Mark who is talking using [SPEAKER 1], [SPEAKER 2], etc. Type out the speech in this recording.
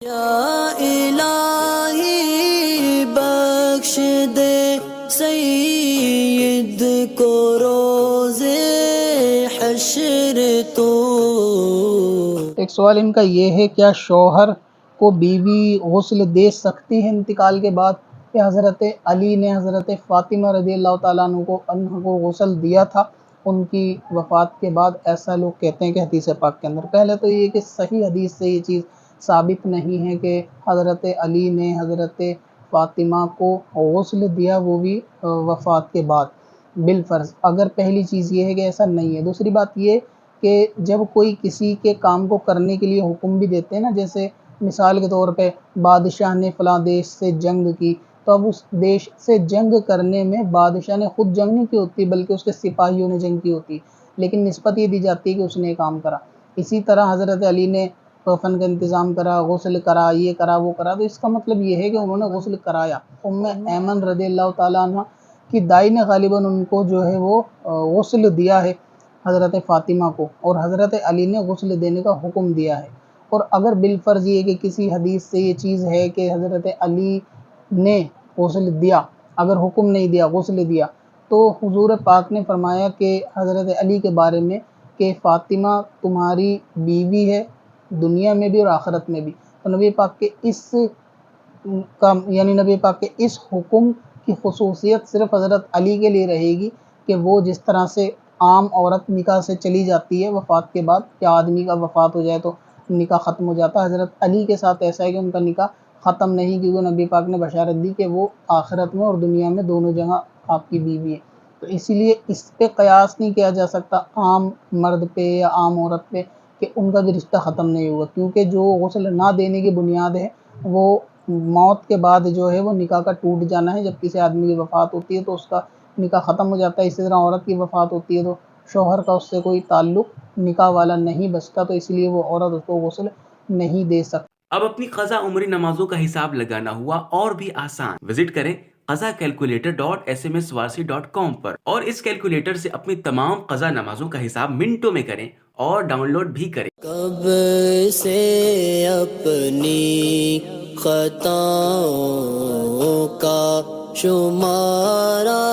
[SPEAKER 1] یا الہی بخش دے سید کو روز حشر تو۔
[SPEAKER 2] ایک سوال ان کا یہ ہے، کیا شوہر کو بیوی غسل دے سکتی ہے انتقال کے بعد؟ کہ حضرت علی نے حضرت فاطمہ رضی اللہ تعالیٰ عنہ کو غسل دیا تھا ان کی وفات کے بعد، ایسا لوگ کہتے ہیں کہ حدیث پاک کے اندر۔ پہلے تو یہ کہ صحیح حدیث سے یہ چیز ثابت نہیں ہے کہ حضرت علی نے حضرت فاطمہ کو غسل دیا، وہ بھی وفات کے بعد بالفرض۔ اگر پہلی چیز یہ ہے کہ ایسا نہیں ہے۔ دوسری بات یہ کہ جب کوئی کسی کے کام کو کرنے کے لیے حکم بھی دیتے ہیں نا، جیسے مثال کے طور پہ بادشاہ نے فلاں دیش سے جنگ کی، تو اب اس دیش سے جنگ کرنے میں بادشاہ نے خود جنگ نہیں کی ہوتی بلکہ اس کے سپاہیوں نے جنگ کی ہوتی، لیکن نسبت یہ دی جاتی ہے کہ اس نے کام کرا۔ اسی طرح حضرت علی نے کفن کا انتظام کرا، غسل کرا، یہ کرا وہ کرا، تو اس کا مطلب یہ ہے کہ انہوں نے غسل کرایا۔ ام ایمن رضی اللہ تعالیٰ عنہ کی دائی نے غالباً ان کو جو ہے وہ غسل دیا ہے حضرت فاطمہ کو، اور حضرت علی نے غسل دینے کا حکم دیا ہے۔ اور اگر بالفرض یہ کہ کسی حدیث سے یہ چیز ہے کہ حضرت علی نے غسل دیا، اگر حکم نہیں دیا غسل دیا، تو حضور پاک نے فرمایا کہ حضرت علی کے بارے میں کہ فاطمہ تمہاری بیوی ہے دنیا میں بھی اور آخرت میں بھی۔ تو نبی پاک کے نبی پاک کے اس حکم کی خصوصیت صرف حضرت علی کے لیے رہے گی کہ وہ جس طرح سے عام عورت نکاح سے چلی جاتی ہے وفات کے بعد، کہ آدمی کا وفات ہو جائے تو نکاح ختم ہو جاتا ہے، حضرت علی کے ساتھ ایسا ہے کہ ان کا نکاح ختم نہیں، کیونکہ نبی پاک نے بشارت دی کہ وہ آخرت میں اور دنیا میں دونوں جگہ آپ کی بیوی ہے۔ تو اسی لیے اس پہ قیاس نہیں کیا جا سکتا عام مرد پہ یا عام عورت پہ کہ ان کا بھی رشتہ ختم نہیں ہوگا، کیونکہ جو غسل نہ دینے کی بنیاد ہے وہ موت کے بعد جو ہے وہ نکاح کا ٹوٹ جانا ہے۔ جب کسی آدمی کی وفات ہوتی ہے تو اس کا نکاح ختم ہو جاتا ہے، اسی طرح عورت کی وفات ہوتی ہے تو شوہر کا اس سے کوئی تعلق نکاح والا نہیں بچتا، تو اس لیے وہ عورت اس کو غسل نہیں دے سکتی۔
[SPEAKER 3] اب اپنی قضا عمری نمازوں کا حساب لگانا ہوا اور بھی آسان۔ وزٹ کریں qazakalculator.smswarsi.com پر اور اس کیلکولیٹر سے اپنی تمام قضا نمازوں کا حساب منٹوں میں کریں اور ڈاؤن لوڈ بھی کریں۔
[SPEAKER 1] کب سے اپنی خطاؤں کا شمارہ